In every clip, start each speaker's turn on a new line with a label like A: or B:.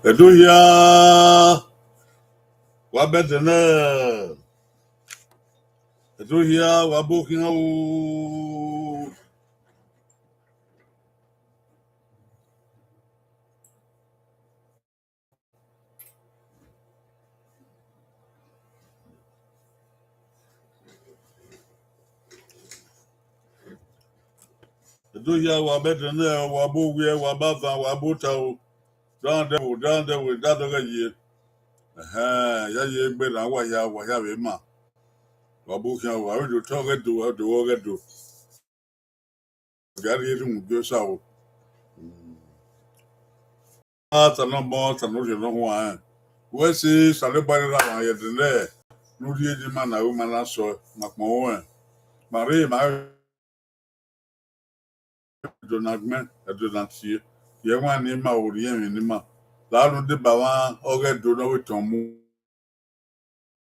A: Eduhia wabedene. Eduhia wabukinga u. Eduhia wabedene wabuwe wabava wabuta u. Down there with that other year. Ya ye gbe na wa ya we ma. Wabukinga wa we do talk do the work do. Gari ru go sawo. Tanombo tanoje no wa. We see salebari ra wa ye de no die di ma na wo ma na so makmo wo. Mare ma Donagmen, Donatier, Yawan in my Orient in ma. Lalo de Bavan, Oghe do with Tomu.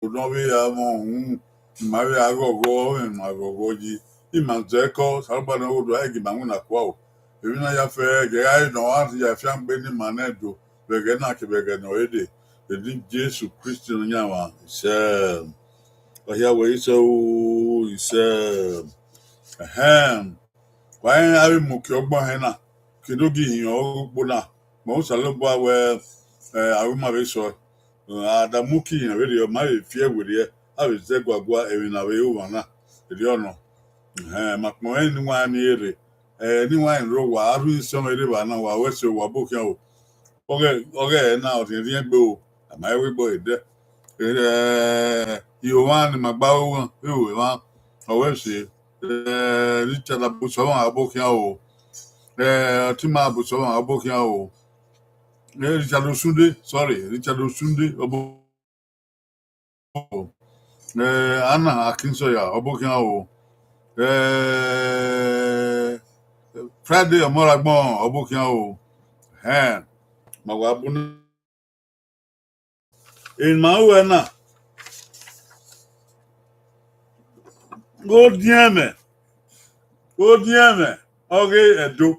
A: Would not be among Maria go and my Gogoji. Iman Zeko, Salbano would egg Mamuna Quo. Even I have fair, Gay no auntie, I found Benny Manedo, Veganaki Veganoide. The deep Jesus Christian Yawa, he said. But here we so, he said, a ham. Why are we Mukyogba Kidogi in your Bona? Most a little boy where I will marry so. The Muki in a video, my fear with you. I will say, Gua, even away over the honor. Macmoen, one near it. Anyone row, I will some river now. I was so Wabuko. Okay, now the young bow. My way boy there. You want my bow, you want. However, Richard Abusawan Abokiao. Tima Abusawan Abokiao. Richard Osunde, sorry, Richard Osunde Obo. Anna Akinsoya Abokiao. Friday Moragmon Abokiao. Mawabun. In Mauena. Odieme. Oghe Edo.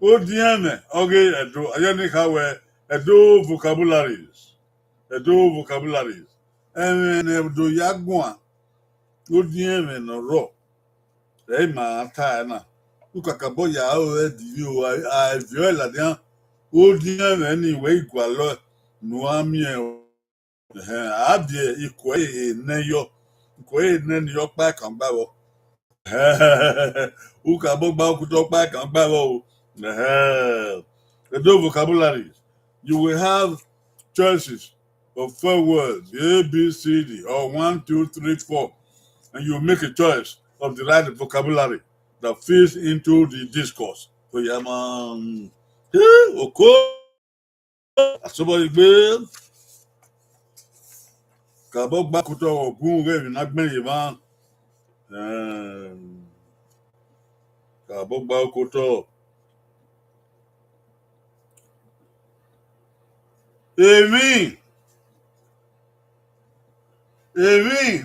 A: Odieme. Oghe Edo. Ayanika Edo vocabularies. And Edo Yagua. Odieme no ro. Ma Tana. Ukakaboya Dio. I viola dia. Odieme anyway. Gualo. Noamie. Abie Ikwe Neyo. Ikwe Neyo back on Babo. Who can talk back and babble? The vocabularies. You will have choices of 4 words, A, B, C, D, or 1, 2, 3, 4, and you make a choice of the right vocabulary that fits into the discourse. So, Yaman, somebody will Kabok Bakuto or Gunga in Agmen Kabok Bakuto. Èmi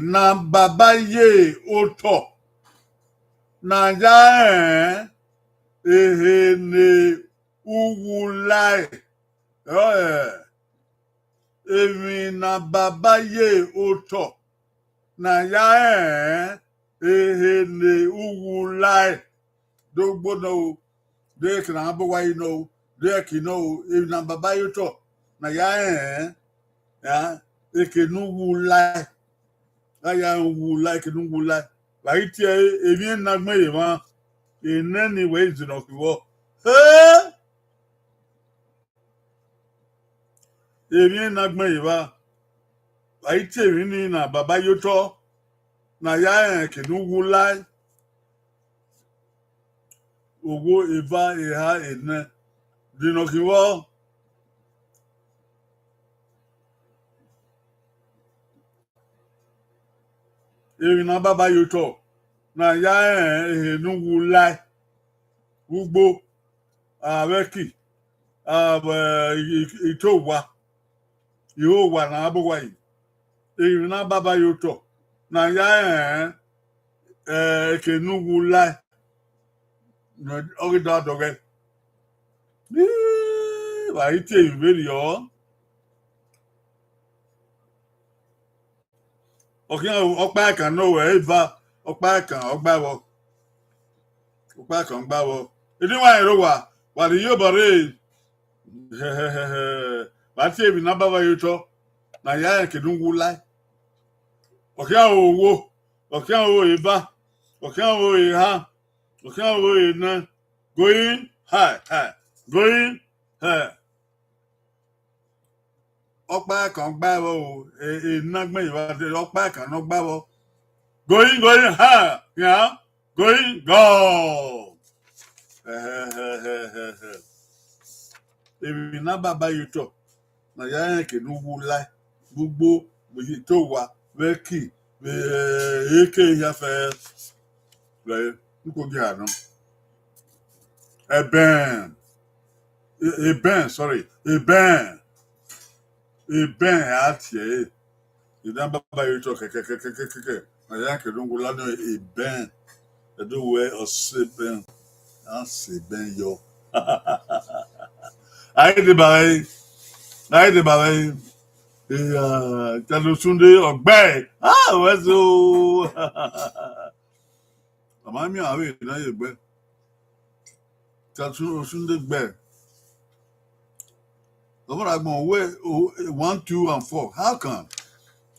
A: na bàbá yé oto na ya ehe ne uwulai èmi na bàbá yé oto na ya ehe ne uwulai dogbo no de kana bo wa no de kino èmi na bàbá yé oto na ya ya ekenu wulai aya wu like nu wu like Right here, if you not me, in any ways, you know, if you not me, right here, in a Baba Yoto, na ya can do lie, Oghe Eva, Eha, Edne, do you know, if na Baba Yoto, na ya no lie, Ugbo, Reki, Itowa, Yowa, na Abawai, if na Baba Yoto, na ya can no lie, Oghe. Why tell very all? Okay, Okpa can know wherever Okpa can Ogbawo. Okpa can Bawo. You know why Rowa? What do you believe? But if you number you talk, now ya can do lie. Okay, oh, okay, oh, Eva. Okay, oh, Eha. Okay, oh, Edna. Going high. Going high. Okpa can Bawo. Not me, but Okpa can Ogbawo. Going high, yeah, going go. If you never buy you talk, now you can do lie. Bubo, we to wa, we key, we AK yafe, like, you could get them. Sorry, a ban out here. You never buy you talk, now you can do a ban. I do wear a sipping. I say, Ben, yo. I did by Sunday or Bay. What's so? Am I away? Now you bet. Sunday Bay. The one I'm going way 1, 2, and 4. How come?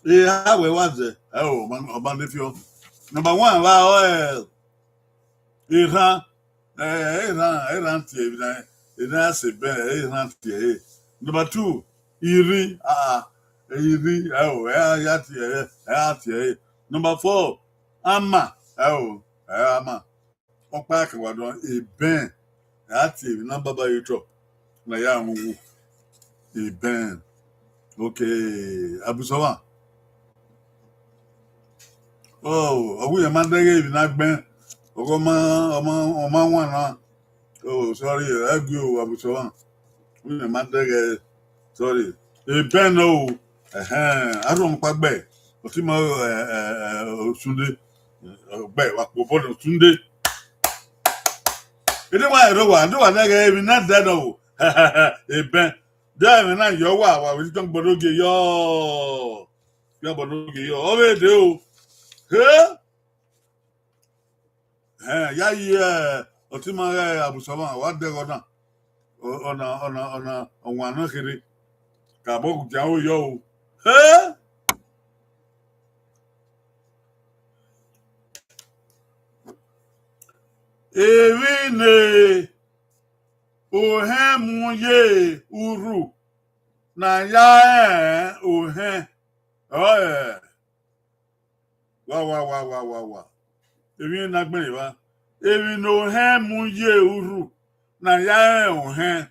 A: How was it? Oh, man, if you number 1, well, Iran, Iran, say, Iran, number 2, Iri, Iri, number 4, Ama, Ama, Okpa Kawadon, a Ben, number by you talk, Nayamu, a Ben, okay, Abusawa. Oh, are we a man that not Ben? Oma one. Oh, sorry, I go Abusawa. We a man that sorry. A Ben, no, I don't quite bad. But him, Sunday, bad, what Sunday. You know why I do I not that, oh, a Ben. There, and I, your wow, we don't bother yo. You're bother yo, already do. Huh? Yeah. Otima Abusawa, what they gonna on one kiri. Kabok Jao yo. Huh? Evine Ohemuye Uru na ya Ohe. Oh yeah. Wow. Evine Nagbeni wa. Evine Ohemuye Uru na ya Ohe.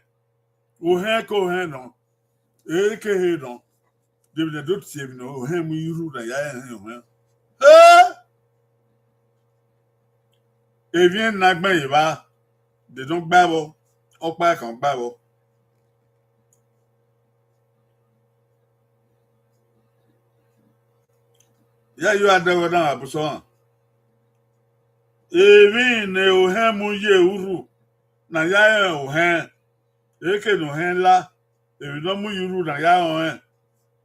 A: Ohe ko he no. Eke he no. Devine dot si evine Ohemuye Uru na ya Ohe. Evine Nagbeni wa. They don't babble. Okpa kan babble. Yeah, you are there with that, Abusawa. Evine Ohemuye Uru na ya Ohe. Eke no hen la. Evi no mu Uru na ya Ohe.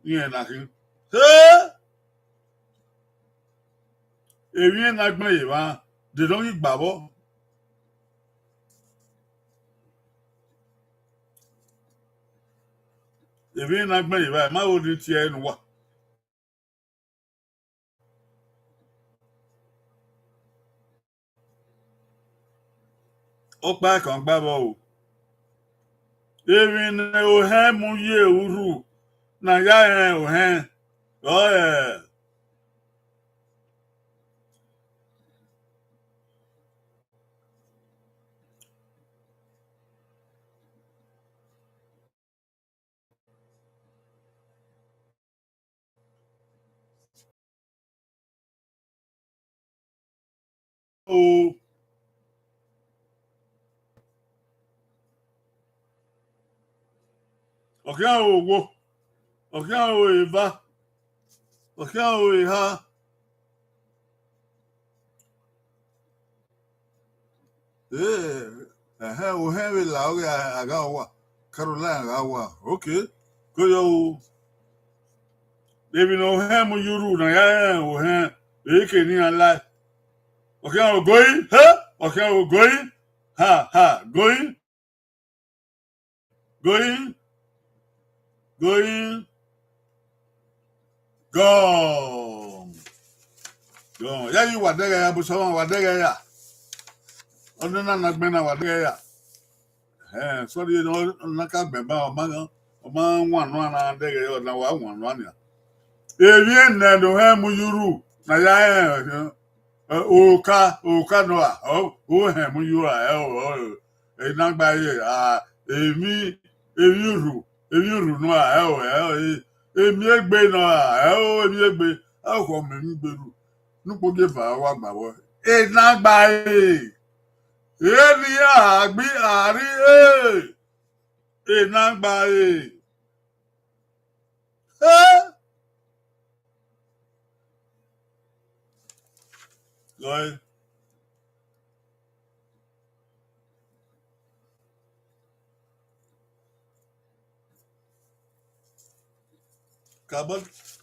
A: Yen na kin. Evine Nagbeni wa. They don't eat babble. Evine Nagbeni wa. Ma odi ti e no wa. Okpa kan gbabo o. Even ohe mu ye uru na ya ohe. Oh yeah. Oh. Okay o wo. Okay o eva. Okay o ha. Ohe we la oge aga wa. Caroline aga wa. Okay. Go yo. Baby no ohe mu yuru na ya ohe. Eke ni ala. Okay o going. Ha. Okay o going. Ha ha going. Going. Going. Gone. Gone. Ya you wadega ya busawa wadega ya. Onena na gbena wadega ya. Sorry no naka gbeba o ma nwa no na dega ya na wa nwa no ania. Ewie na do ha mu yuru na ya oka no a o he mu yuru a na gba ye emi ewuru no a emi egbe no a emi egbe ko me mi gberu nupo ge fa wa gba wo na gba ye ni agbi ari na gba ye Lord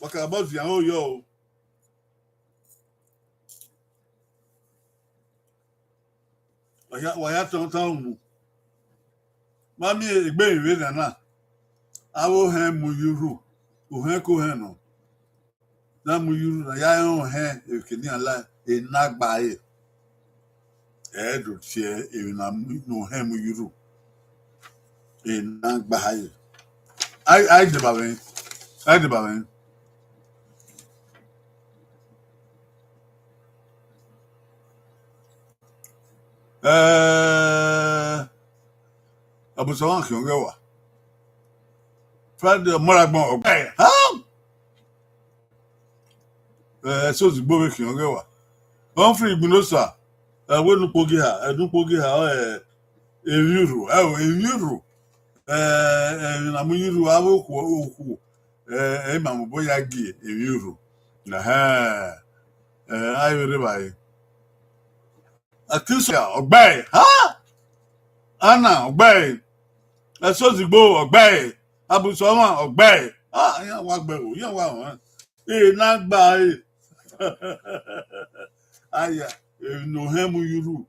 A: Wakabot vian o yo. Waya ton mu. Mami egbe iwe na. Awo he mu yuru. O he ko he no. Na mu yuru na ya o he ekini ala na gba e. Do tie e na no he mu yuru. Na gba e. I de ba ben. I de ba ben. Abusawan ki onge wa. Friday moragbon ogbe. So ti gbo ki onge wa. On free igbunosa. Wenu pogi ha, eviru. Eviru. Na mu yuru abo ku ma mo boya gi eviru. Ayo re bai. Akisa ogbe. Ana ogbe. So ti gbo ogbe. Abusawan ogbe. Yan wa gbe o, yan wa won. Na gba aya no he mu yuru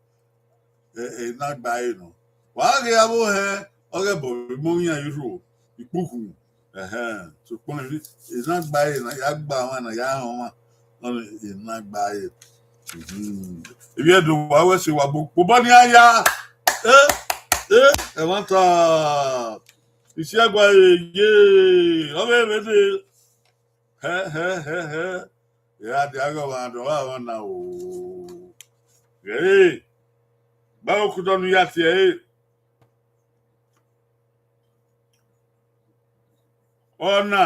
A: na gba no wa ge abo he oge bo mo yan yuru ipuku so pon ri na gba na ya gba wa na ya hon wa na gba ebi edo wa we se wa bo ni aya e won ta isi agba ye o be be de ya di aga wa do wa na o báwo kú dọ́nu yá tiẹ̀ ọ̀nà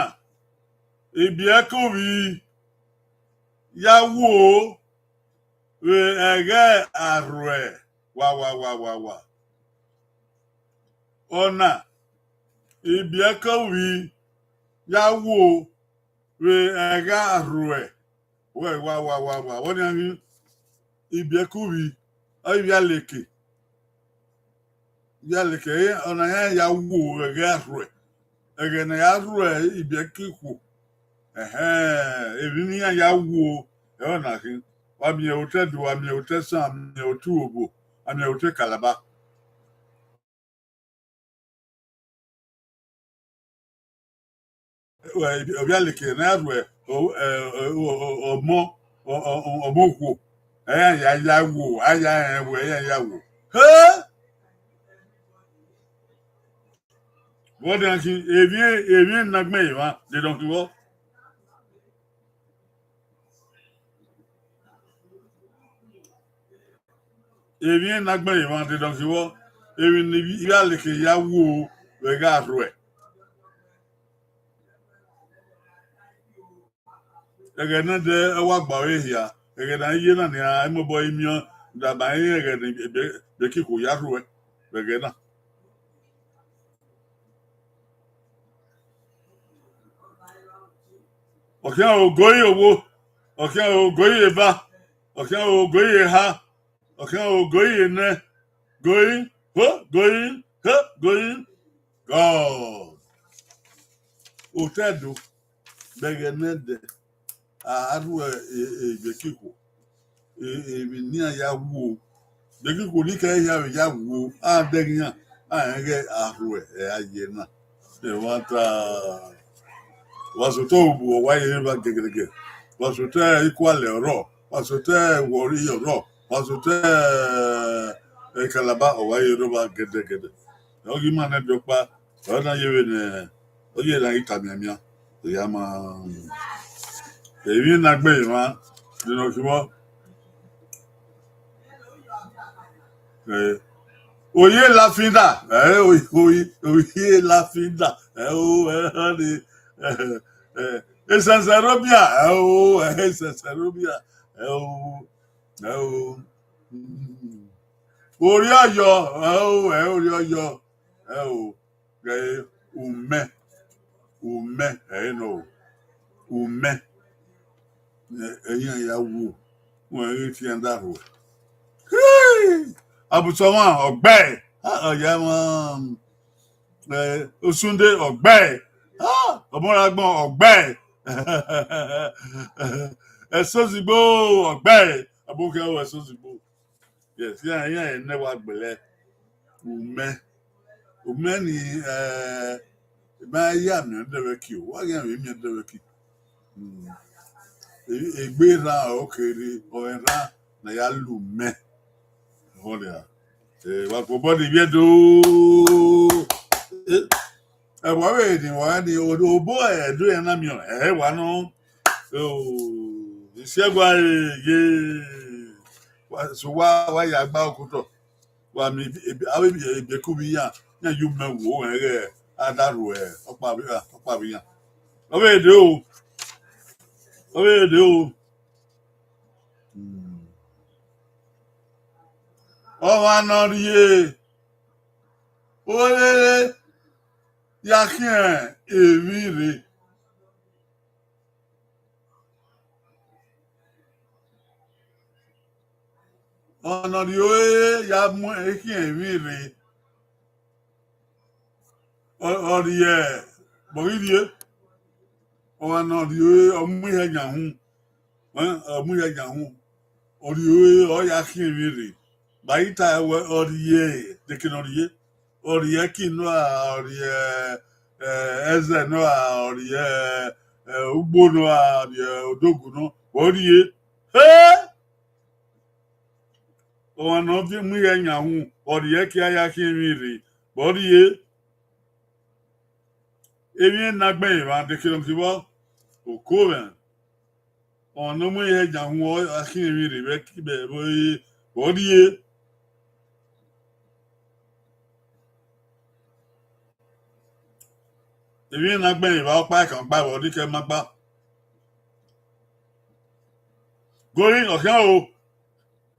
A: ibi ẹ̀kọ́ wí yá wò ó ẹ̀gẹ́ àrò ẹ̀ wà ọ̀nà ibi ẹ̀kọ́ wí yá wò ó ẹ̀gẹ́ àrò ẹ̀ wà wọ́n ní àní ibi ẹ̀kọ́ wí ibi aleke ona ya wo ege na ya ru ibi kiku ebi ni ya wo ona ki wa mi o te do wa mi o te san mi o tu obo ami o te kalaba obi aleke na ya ru omo ku ya wo aya wo What do you Emwen nagme wa they don't go. Emwen nagme wa they don't go. Even if you are like ya wo we ga ro e. Ege na de wa gba we hia. Ege na ye na ni a mo boy mi da ba ye ege de ki ko ya ro e. Ege na. Okay, o goyi owo. Okay, o goyi eba. Okay, o goyi ha. Okay, o goyi ne. Goyi, going, God. Otedo, begenede, aru bekiko, eminia ya wo, bekiko ni ka ya wo, degian, enge aru ayena. E wanta, wasoto bu wa ye ba gegege. Wasoto equal ro, wasoto wori ro, wasoto kalaba o wa ye ro ba gegege. Ogi mana dokpa, ona yewe ne, oye na itamiamia, yama, evi na gbe ma, dino kiwo, oye la finda, oye la finda, honey, esansarobia, esansarobia, ori oyo, ori oyo, ume, no, ume, eyan ya wo, won ri ti anda ro. Abusoma ogbe, oya won, Osunde ogbe, Omoragbon ogbe, Esozigbo ogbe, abuke o esozigbo. Yes, yeah, never gbele. Ume ni ba ya mi ndebe ki o, wa ya mi ndebe ki. Egbe ra okere, o ra na ya lu me. Holia. Wa ko body bi do. Wa we ni obo do ya na mi o. Wa no. Isegwa ye. So wa ya gba okuto. Wa mi awe bi ebeku bi ya you me wo adaru opa bi ya. Owe de o. O wa no rie. Ole ya kien emi re. Ono rie ya mu kien emi re. O rie bo rie. O wa no rie o mu ye nya hu. O mu ye nya hu. O rie o ya kien emi re. Baita orie de kin orie kinu orie eze no orie ugbo no orie odogu no orie o no bi mu ye nya hu orie ki aya ki mi ri orie emi na gbe iran de kin ti bo okoven o no mu ye nya hu o aki mi ri be ki be orie Ebi na gbe iba pa kan pa wo di ke ma pa. Going okan o.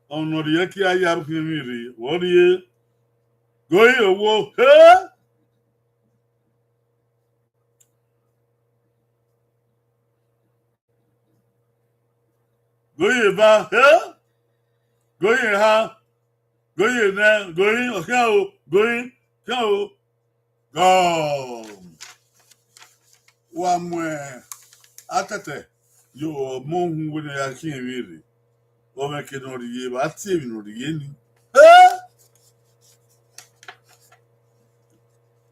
A: Ono ri ki aya ru mi ri. Wo ri going owo. Going ba. Going ha. Going na. Going okan o. Going kan o. Go. Wa mu atete. Yo mo hu wo ya ki mi ri. O me ke no ri ba ti mi no ri ni.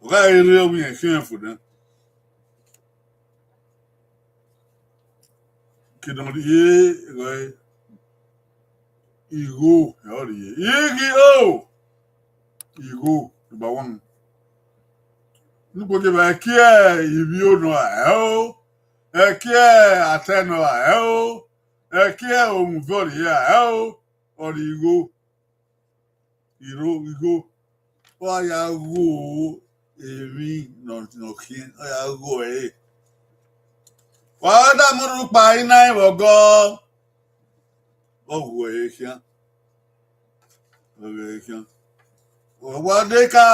A: Oga ere o mi en fi en fu dan. Ke no ri Igo, Igi o. Igo, number one. Nuko de ba kia ibio no a kia ateno a kia omvori a origo igo ya go emi no kin ya go wa da muru pa ina iwogo owo kia wa de ka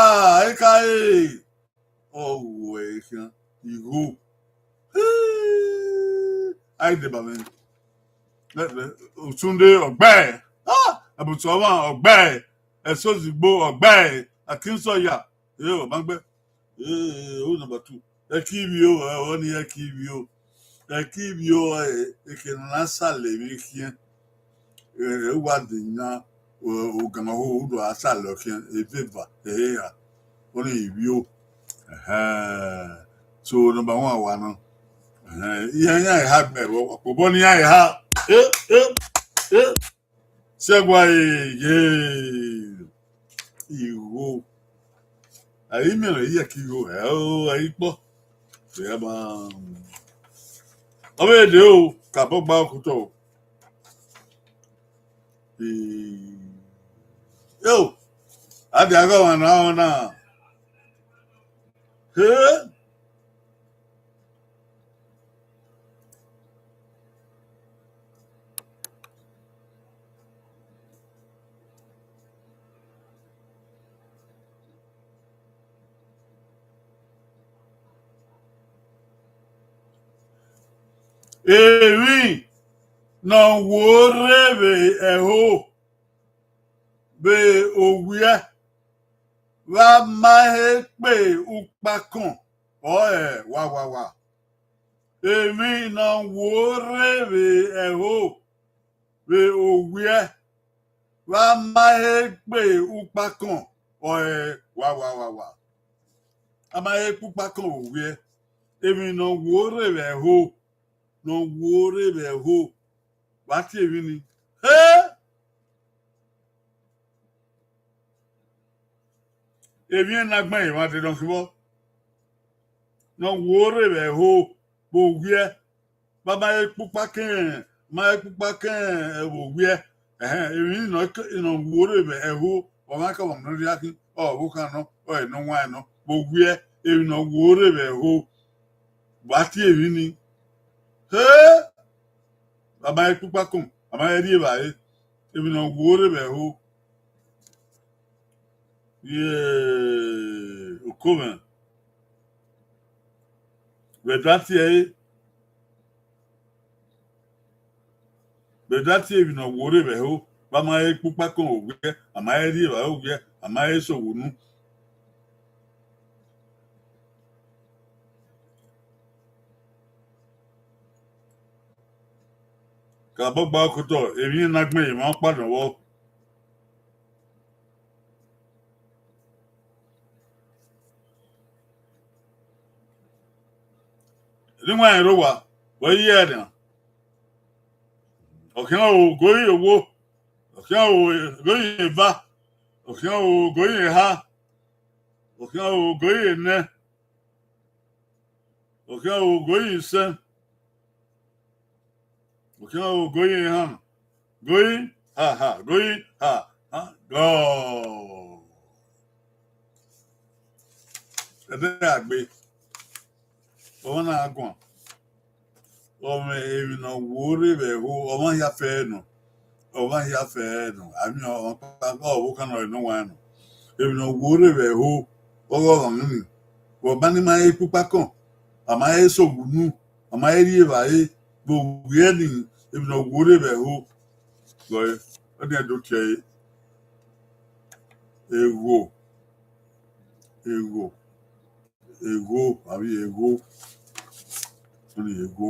A: owo kia igo ai de ba men Otunde Oghe Abutuwa Oghe Esozigbo Oghe Akinsoya yo magbe o number 2 ekibio oni ekibio ekena sale mi kien wa de na o gama ho do asale kien eveva ya oni ibio so number 1 wa no ihe ha gbe obo ni ha Segway, you I mean, I po. Yaba. Ove do Kabogba Kuto. Yo, I go on now. Hey, oui, non, worry, be owia, wa ma pe upakon. Wa. Èmi non worry, be owia. Wa ma pe upakon. Wa. Ama upakon owie. Èmi non worry, no worry, What èmi ni? Èmi na gbọ́n ìwà ti dán síbọ̀. No worry, bo wie. Baba pupaken, ma pupaken, bo wie. Èmi no worry, o ma ka won no riaki. Wo kan no, no wa no. Bo wie, èmi no worry, What èmi ni? Baba pupakum, ama ri ba èmi no worry, Okome. Bedati èmi no worry, ba ma pupakum ogwe, ama ri ba ogwe, ama so wonu. Kabogba Kuto, èmi na gbọ́n ìmọ̀ padàn wọ́. Níwọ̀n ẹ̀rọ wà, wọ́n yí ẹ̀dàn. Ọ̀kẹ́ o goyin owó, ọ̀kẹ́ o goyin ìbá, ọ̀kẹ́ o goyin ìhá, ọ̀kẹ́ o goyin ìnẹ́, ọ̀kẹ́ o goyin ìsẹ́, ọ̀kẹ́ o goyin ìhàn, goyin ha, gọ́ọ̀. Ẹ̀dẹ́ àgbẹ̀, ọmọ náà gùn. Ọmọ èmi náà wúrí bẹ̀ ọmọ ya fẹ́ nù. Àmì ọmọ pápá ọ̀wọ́ kan náà inú wa nù. Èmi náà wúrí bẹ̀ ọgọ́ ọ̀rọ̀ nínú. Wọ́n bá ní máa yẹ pípa kàn. Àmà yẹ sọ̀gùn nù. Àmà yẹ rí ìbà yẹ. Gbogbo yẹ ni èmi náà wúrí bẹ̀ Lọ́yẹ̀, ó ní ẹ̀dọ́ tiẹ̀ yẹ. Ego, àbí ego. Ó ní ego.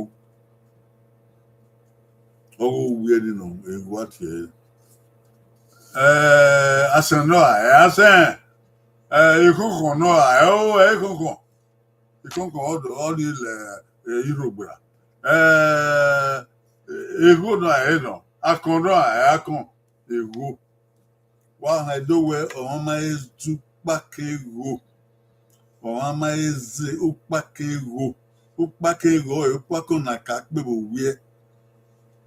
A: Ọgọ́ wúyẹ nínú ego àti ẹ̀. Asẹ̀n náà asẹ̀n. Ìkọ̀kọ̀ náà ìkọ̀kọ̀. Ìkọ̀kọ̀ ọdún ilẹ̀ Yorùbá. Ego náà nọ. Akọ̀ náà akọ̀. Ego. Wà á ẹ̀dọ́wẹ̀ ọ̀hún máa ń tú pákẹ́ ego. ama eze ukpakego ukpako na ka akpebe wie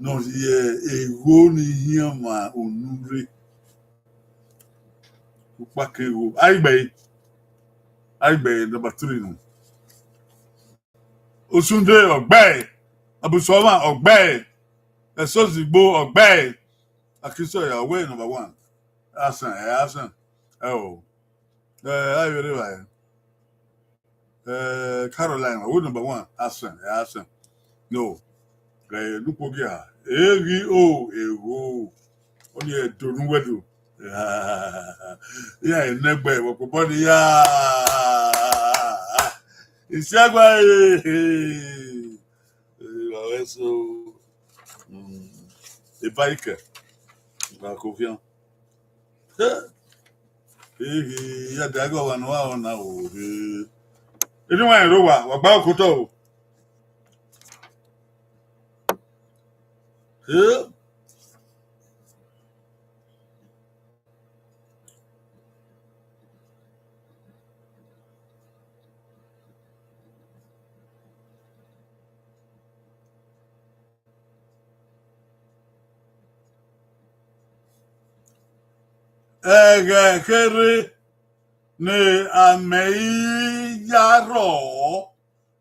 A: no ye ego ni hia ma onure ukpakego aigbe number 3 no osunde ogbe abusoma ogbe esozigbo ogbe akiso ya way number 1 asan oh I very well Carolina way number 1 asan no lupogi ha eri o ego oni edorun wedu ya enegbe wo body ya isiagba eso e bike la confiance ya dago wa no ona o eni wa ero wa gba okoto o kere ne amei yaro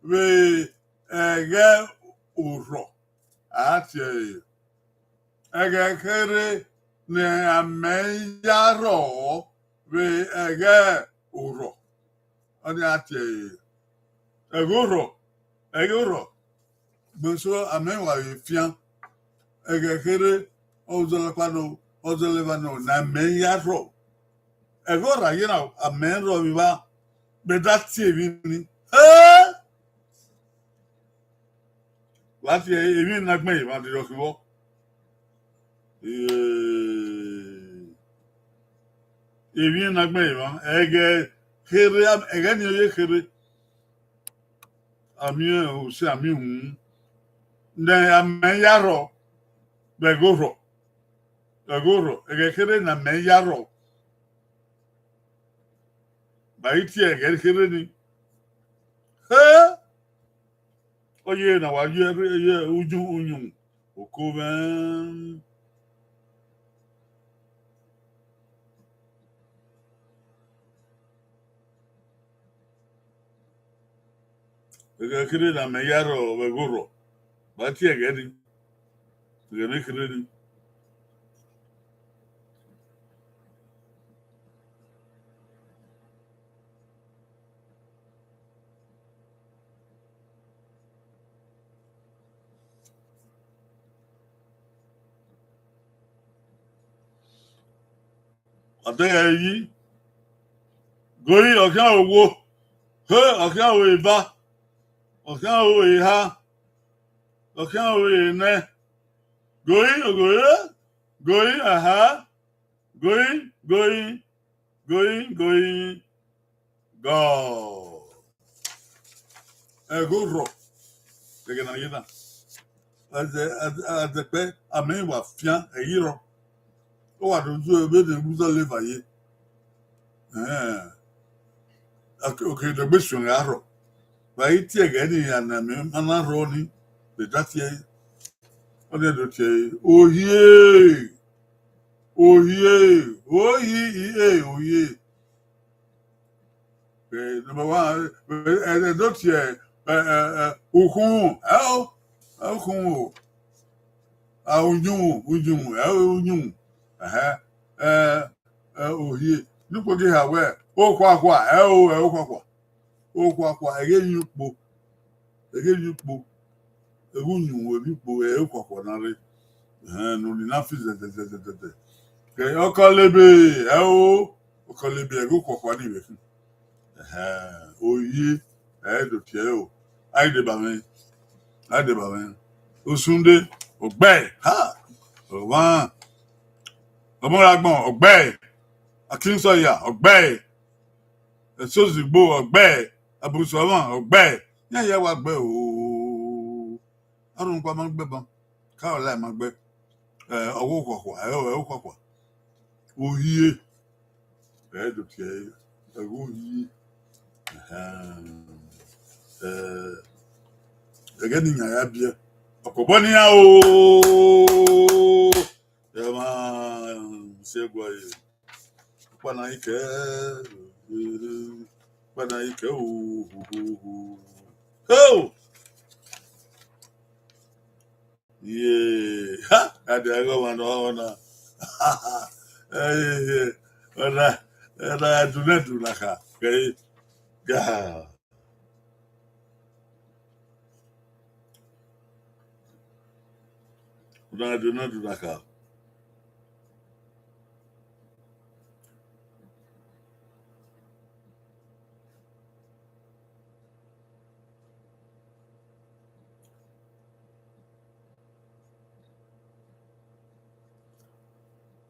A: we ege uro ati kere ne amei yaro we ege uro oni ati ege uro bonso amewa fian kere ozolevano na meyaro egora yina amenro biba bedati ebi lati ebi na gbe ma di dokiwo ebi na gbe ma ege ni oye kere ami o se ami hu nde ameyaro begoro egekere na meyaro baiti egekere ni oye na wa ye uju unyun okoben egekere na meyaro begoro baiti egekere ni Adeyi goyi okan owo okan owo iba okan owo iha okan owo ene goyi aha goyi go egoro tegena yida adepe amen wa fian eyiro o wa doju ebe de buzo levaye okay the mission aro vai tie gani na me ana roni de datie o de do tie oye number 1 de do tie ukun ukun ujun oye nupo ge ha we okwakwa okwakwa egeyupo egunyun webipo okwakwa na re no ni na fize de ke okolebe okwakwa ni we oye do tie o aide ba men osunde ogbe ha wa omuragbon ogbe akinsoya ogbe esozigbo ogbe abusomo ogbe yeye wa gbe o arun pa ma gbe ban ka ola ma gbe owo kokwa ohiye do tie ohiye Again, in Arabia, Okobonia, Yama, say, Panaike, Panaike, oh, yeah, ha, I go on, and I do not do like her, okay, yeah. I do not do like her.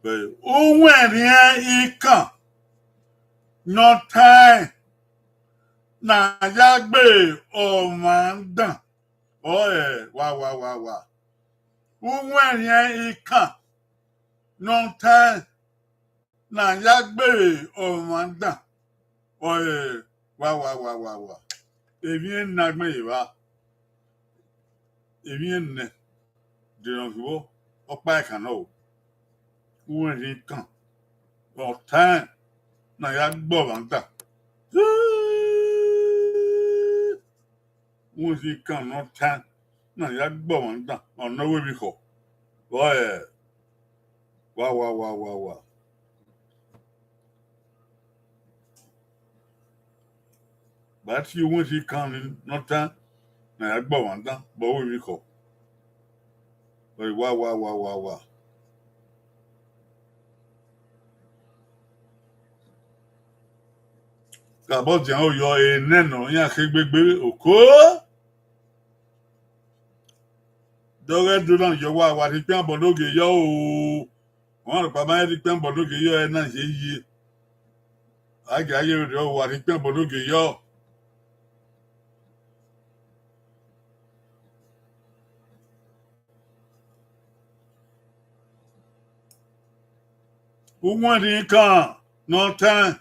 A: When he come, no time. Na yagbe o man dan. Oh, wow. When he come, no time. Na yagbe o man dan. Oh, wow. Evien nagme wa. Evien ne. De non vivo. O pa kan when he come, no time. Na yagbe o man dan. When he come, no time. Na yagbe o man dan. On no way before. Oh, wow. But you want he coming, not time. Now I go on down, but we call. But wow. About the oh, you're a neno, yeah, baby, okay. Don't do not your wife, what he can, but look at yo. One of my can, but look at you, and I say, I got you, what he can, but look at you. Who want he come? No time.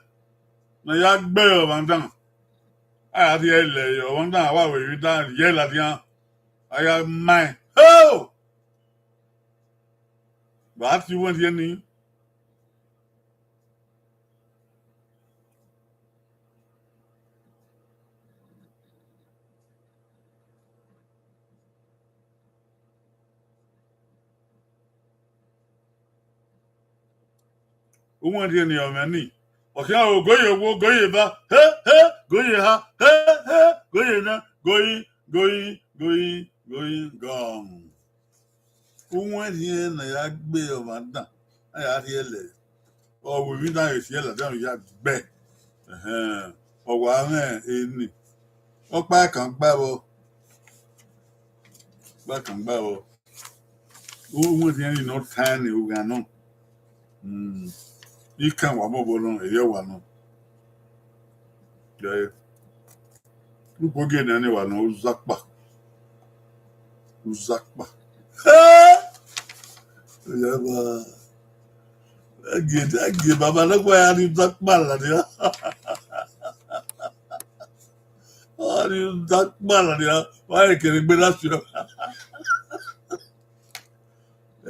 A: Na ya gbe o bandan. Aya ti ele yo bandan wa we ri dan ye la dian. Aya mai. Oh! Ba ti won ti ni. Who want ti ni o me ni. O se o goye ba. Goye ha. Goye na. Going gone. Who want here na ya gbe o bandan. Aya ti ele. O we ri dan esi ele dan ya gbe. O wa ran eni. O pa kan gba bo. Ba kan gba bo. Who want here no time ni o ga no. You can't walk over on a year one. You forget anyone who's Zakba. I get, Baba, look where I need Zakba. Oh, you Zakba. Why can it be that you?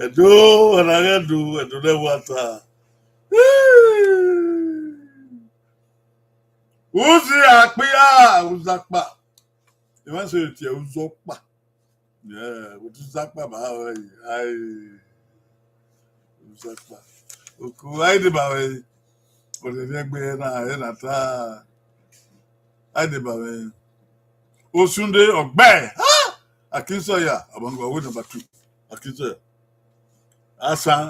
A: I do, and I do know what. Uzi akpia uzakpa. You want to say uzokpa. Yeah, what is zakpa ba ai uzakpa. Oku ai de ba we. O le gbe na ta. Ai de ba we. Osunde ogbe. Akinsoya abongo we number 2. Akinsoya. Asan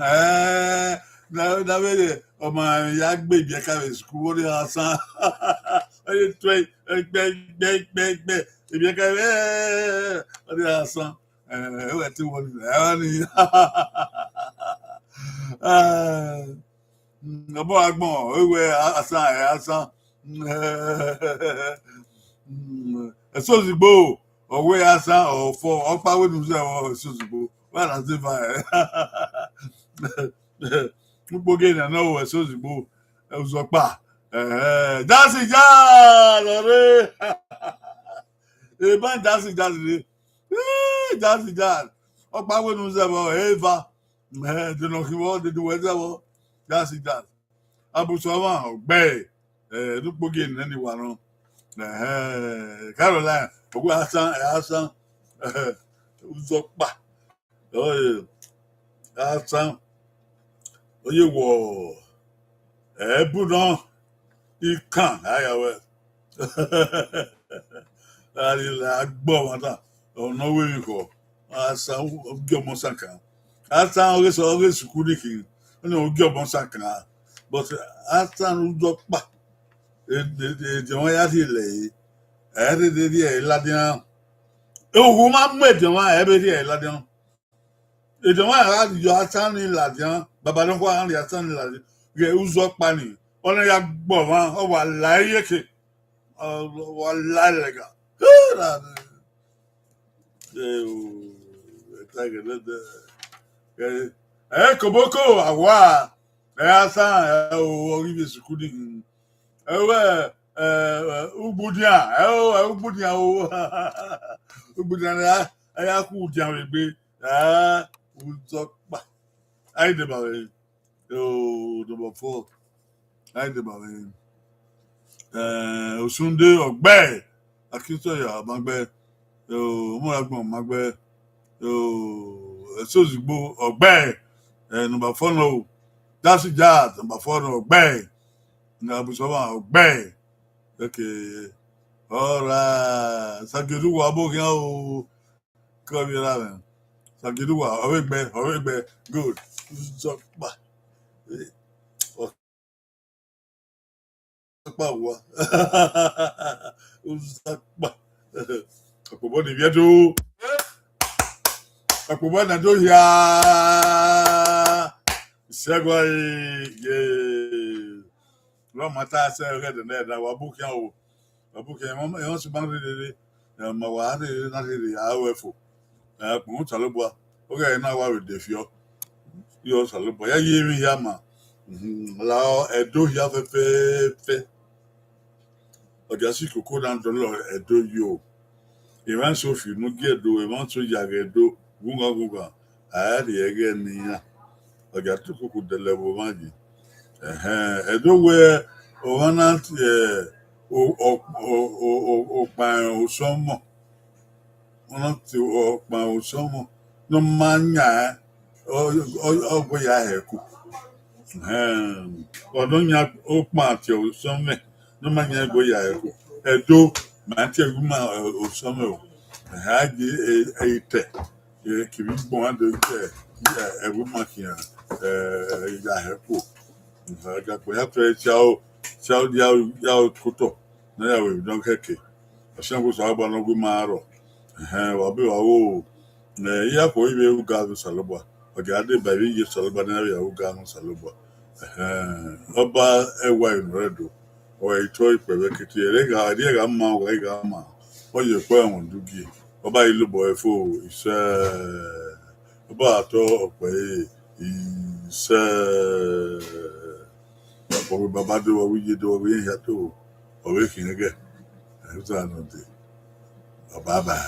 A: na we o ma ya gbe bi e ka we school ori asan. Aye try gbe ibi e ka we ori asan we ti won ni obo agbon we asan eso zigbo owe asan o fo opa we nu se o eso zigbo wa na se fa Gboge na no eso zigbo e zo pa Dancing jazz, ọ̀rẹ́. Eba dancing jazz re. Dancing jazz. Ọ̀pá wẹnu sẹbọ eva. Dènà kí wọ́n dédé wẹ sẹbọ. Dancing jazz. Abùsọ̀wọ̀n ọ̀gbẹ́. Dúpọ̀gì nẹ́ni wà nù. Caroline. Ògù asan. Uzọkpa. Asan. Oye wọ. Ẹ̀bù náà. Ikán. Ayàwẹ̀. Agbọ́ wọn tán. Ọ̀nà wẹ̀mí kọ̀. Asan ogi ọmọ sànkàn. Asan ọ̀rẹ́ sùkú ní kìí. Ó ní ogi ọmọ sànkàn. But asan Uzọkpa. Èdè wọn yá sí ilẹ̀ yìí. Ẹ̀ẹ́dẹ̀dẹ̀ díẹ̀ ìlàdíyàn. Òhun máa ń mú èdè wọn ẹ̀ẹ́bẹ̀ díẹ̀ ìlàdíyàn. Èdè wọn yàrá yọ asan ní ìlàdíyàn. Babalọ́kọ̀ àwọn rí asan ní ìlàdíyàn. Rẹ̀ Uzọkpa ni. Wọ́n ní ya gbọ̀ wọn. Ọ wà láyé kè. Wà láyẹ̀gà. Kòbókò àwa. Asan orí mi sùkú ní. Ugbudia. Ugbudia o. Ugbudia ni aya kú udia rẹ̀ gbé. Uzọkpa. Ayé dè bàwẹ̀. Number 4. Ayé dè bàwẹ̀. Òsúndé ọ̀gbẹ́. Akíntọ́yà àmàgbẹ́. Múragbọ̀n àmàgbẹ́. Ẹ̀sọ́zìgbò ọ̀gbẹ́. Number 4 no. Dancing jazz. Number 4 no ọ̀gbẹ́. Abùsọ̀wọ̀n ọ̀gbẹ́. Okay. Alright. Sàgédúwà abókíá o. Kọ́bí ra rẹ̀. Sàgédúwà ọ̀rẹ́gbẹ́. Good. Uzọkpa. Uzọkpa wà. Uzọkpa. Àpòbọ́ ni viẹ́dó. Àpòbọ́ nà tó yá. Ìṣẹ́gun ayé. Lọ́mọ tá a sẹ́ ọ̀rẹ́ dẹ̀ náà wà bókíá o. Wàbókíá wọ́n sì máa ń rí rere. Mà wà á rí náà rí rere àwọ̀ ẹ̀fọ́. Kùn sàlùbọ̀. Ó rẹ̀ náà wà rèdè fíọ́. Yóò sàlùbọ̀. Yá yé mi yá mà. La ẹ̀dó yá fẹ́fẹ́fẹ́. Ọjà sí kòkó náà dọ́lọ̀ ẹ̀dó yìí o. Ìwọ́n sọ fìmú gé ẹ̀dó. Ìwọ́n sọ yàrá ẹ̀dó. Gúngàgúngà. Àyàrí ẹ̀gẹ́ nìyà. Ọjà tó kòkó dẹ̀lẹ̀ wò má yìí. Ẹ̀dó wẹ̀ ọ̀wọ́n náà ti ọ̀pá òsọ́mọ̀. Wọ́n náà ti ọ̀pá òsọ́mọ̀. Ní máa ń yà ọgbẹ́ yà ẹ̀kú. Ọ̀dọ́ yà ọ̀pá àti òsọ́mẹ̀. Ní máa ń yà ẹgbẹ́ yà ẹ̀kú. Ẹ̀dó máa ń tẹ̀ ẹ̀kú máa òsọ́mẹ̀ o. Àjẹ ẹ̀yìtẹ̀. Kìí gbọ́n wá dé ẹ̀kú máa kì í yà ẹ̀kú. Àjàpọ̀ yà fẹ́ ṣáó yà kótọ̀. Náà yà wẹ̀ ìdán kẹ̀kẹ́. Ọ̀ṣẹ́ kò sọ àgbà náà gbé máa rọ̀. Wà bí wà wò ó. Iya kò ibi ewu gáàmù sàlùbọ̀. Ọ̀gá adé bàbí iye sàlùbọ̀ náà yà ewu gáàmù sàlùbọ̀. Ọba ẹwà ìnù rẹ̀ dò. Ọ̀wẹ̀ ìtọ́ ìpẹ̀rẹ̀ kìtì. Ẹ̀rẹ́ mma ọ̀gá ẹ̀gá mma. Wọ́n yẹ pẹ́ ẹ̀wọ̀n dúgì. Ọba ìlú bọ̀ ẹ̀fọ́ ìṣẹ́. Ọba àtọ́ ọ̀pẹ̀ ìṣẹ́. Ọ̀pẹ̀ bàbá dé wọ̀ wíyé dé wọ̀ wíyé yàtọ̀. Ọ̀wẹ̀ kìí gẹ̀. Ẹ̀rọ tó àná dé. Bye bye.